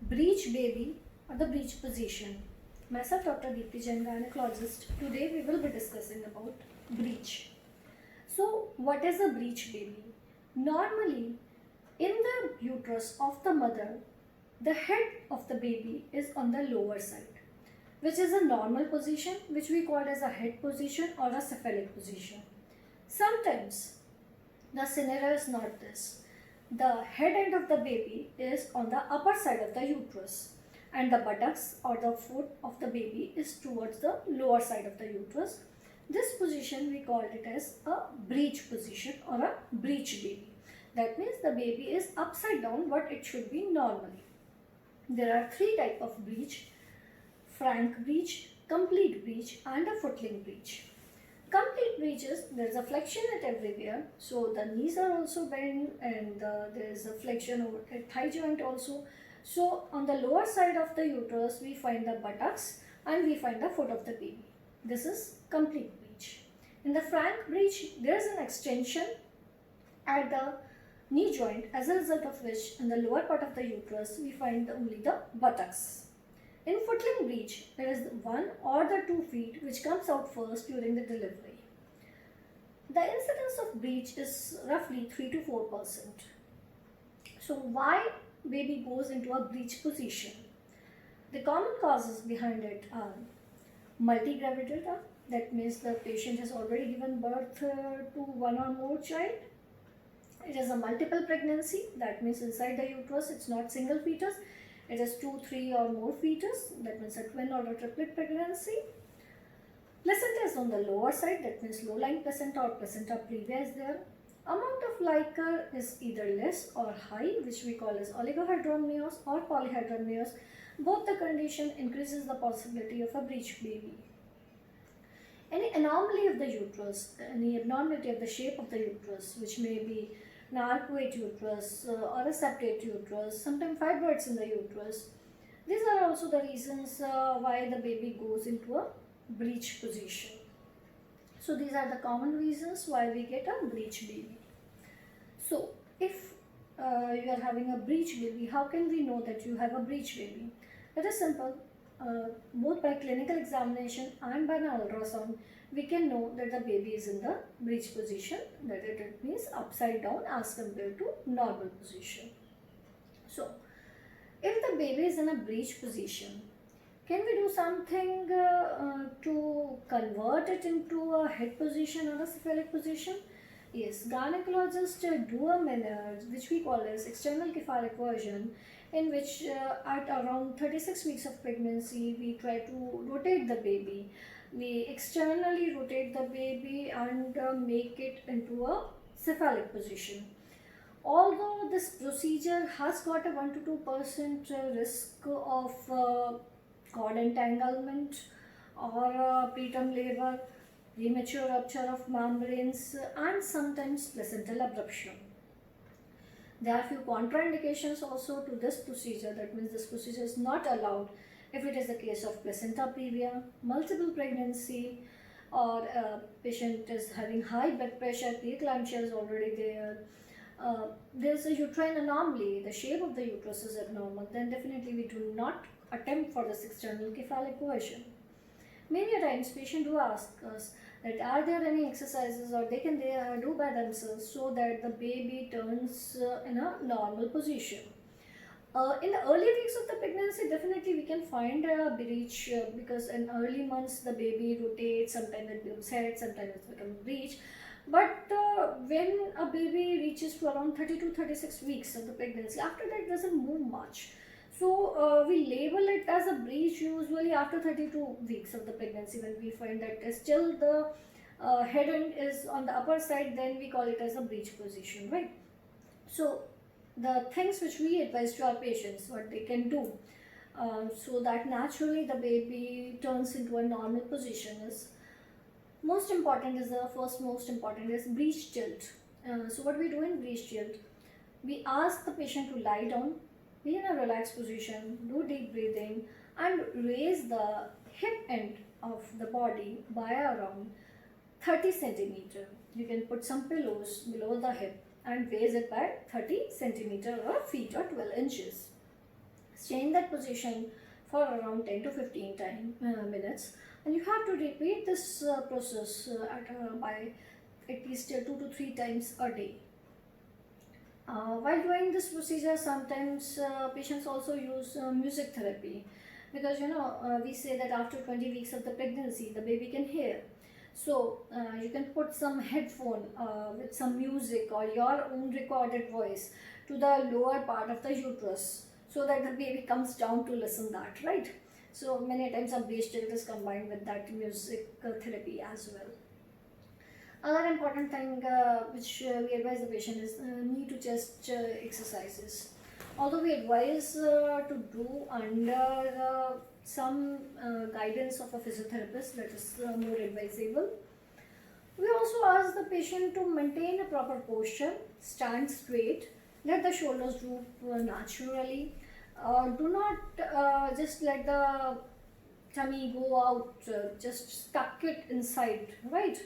Breech baby or the breech position. Myself Dr. Deepti Jain, gynecologist. Today we will be discussing about breech. So what is a breech baby? Normally in the uterus of the mother, the head of the baby is on the lower side, which is a normal position, which we call as a head position or a cephalic position. Sometimes the scenario is not this. The head end of the baby is on the upper side of the uterus and the buttocks or the foot of the baby is towards the lower side of the uterus. This position we call it as a breech position or a breech baby. That means the baby is upside down what it should be normally. There are three types of breech: frank breech, complete breech and a footling breech. Complete breeches, there is a flexion at everywhere, so the knees are also bent and there is a flexion over at thigh joint also. So on the lower side of the uterus we find the buttocks and we find the foot of the baby. This is complete breech. In the frank breech there is an extension at the knee joint, as a result of which in the lower part of the uterus we find only the buttocks. In footling breech, there is one or the 2 feet which comes out first during the delivery. The incidence of breech is roughly 3 to 4%. So why baby goes into a breech position? The common causes behind it are multigravidita, that means the patient has already given birth to one or more child. It is a multiple pregnancy, that means inside the uterus it's not single fetus. It is 2, 3 or more fetus, that means a twin or a triplet pregnancy. Placenta is on the lower side, that means low-lying placenta or placenta previa is there. Amount of liquor is either less or high, which we call as oligohydramnios or polyhydramnios. Both the condition increases the possibility of a breech baby. Any anomaly of the uterus, any abnormality of the shape of the uterus, which may be an arcuate uterus or a septate uterus, sometimes fibroids in the uterus. These are also the reasons why the baby goes into a breech position. So these are the common reasons why we get a breech baby. So if you are having a breech baby, how can we know that you have a breech baby? It is simple. Both by clinical examination and by an ultrasound, we can know that the baby is in the breech position, that it means upside down as compared to normal position. So, if the baby is in a breech position, can we do something to convert it into a head position or a cephalic position? Yes, gynecologists do a manner which we call as external cephalic version, in which at around 36 weeks of pregnancy we try to rotate the baby. We externally rotate the baby and make it into a cephalic position. Although this procedure has got a 1 to 2% risk of cord entanglement or preterm labor, premature rupture of membranes and sometimes placental abruption. There are few contraindications also to this procedure, that means this procedure is not allowed if it is the case of placenta previa, multiple pregnancy, or patient is having high blood pressure, preeclampsia is already there, there's a uterine anomaly, the shape of the uterus is abnormal, then definitely we do not attempt for this external cephalic version. Many times patients do ask us that are there any exercises or they can do by themselves so that the baby turns in a normal position. In the early weeks of the pregnancy, definitely we can find a breech because in early months the baby rotates, sometimes it becomes head, sometimes it becomes breech. But when a baby reaches to around 30 to 36 weeks of the pregnancy, after that it doesn't move much. So we label it as a breech usually after 32 weeks of the pregnancy, when we find that still the head end is on the upper side, then we call it as a breech position, right? So the things which we advise to our patients, what they can do so that naturally the baby turns into a normal position is, most important is breech tilt. So what we do in breech tilt, we ask the patient to lie down, be in a relaxed position, do deep breathing and raise the hip end of the body by around 30 centimeter. You can put some pillows below the hip and raise it by 30 centimeter or feet or 12 inches. Stay in that position for around 10 to 15 minutes, and you have to repeat this process by at least 2 to 3 times a day. While doing this procedure, sometimes patients also use music therapy, because we say that after 20 weeks of the pregnancy the baby can hear. So you can put some headphone with some music or your own recorded voice to the lower part of the uterus, so that the baby comes down to listen that, right? So many times a breech tilt is combined with that music therapy as well. Another important thing which we advise the patient is knee to chest exercises. Although we advise to do under some guidance of a physiotherapist, that is more advisable. We also ask the patient to maintain a proper posture, stand straight, let the shoulders droop naturally. Do not just let the tummy go out, just tuck it inside, right?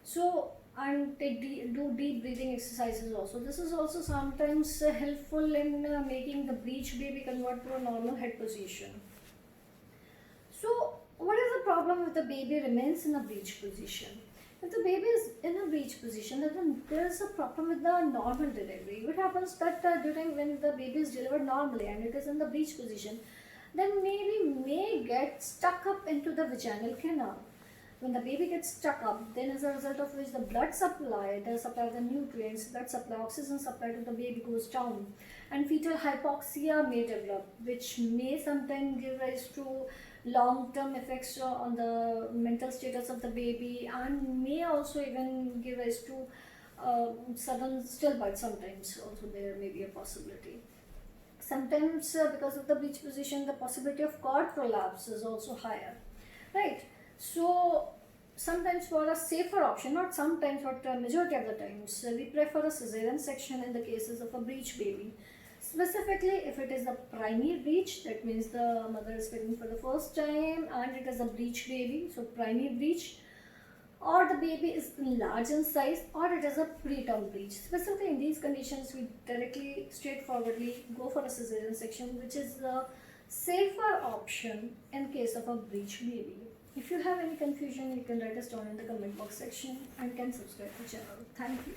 So, and do deep breathing exercises also. This is also sometimes helpful in making the breech baby convert to a normal head position. So, what is the problem if the baby remains in a breech position? If the baby is in a breech position, then there is a problem with the normal delivery. What happens that during when the baby is delivered normally and it is in the breech position, then baby may get stuck up into the vaginal canal. When the baby gets stuck up, then as a result of which the blood supply, the supply of the nutrients, blood supply, oxygen supply to the baby goes down, and fetal hypoxia may develop, which may sometimes give rise to long-term effects on the mental status of the baby, and may also even give rise to sudden stillbirth. Sometimes also there may be a possibility. Sometimes because of the breech position, the possibility of cord prolapse is also higher, right? So sometimes for a safer option, not sometimes but majority of the times, we prefer a cesarean section in the cases of a breech baby. Specifically if it is a primary breech, that means the mother is pregnant for the first time and it is a breech baby, so primary breech, or the baby is large in size, or it is a preterm breech. Specifically in these conditions, we directly, straightforwardly go for a cesarean section, which is the safer option in case of a breech baby. If you have any confusion, you can write us down in the comment box section and can subscribe to the channel. Thank you.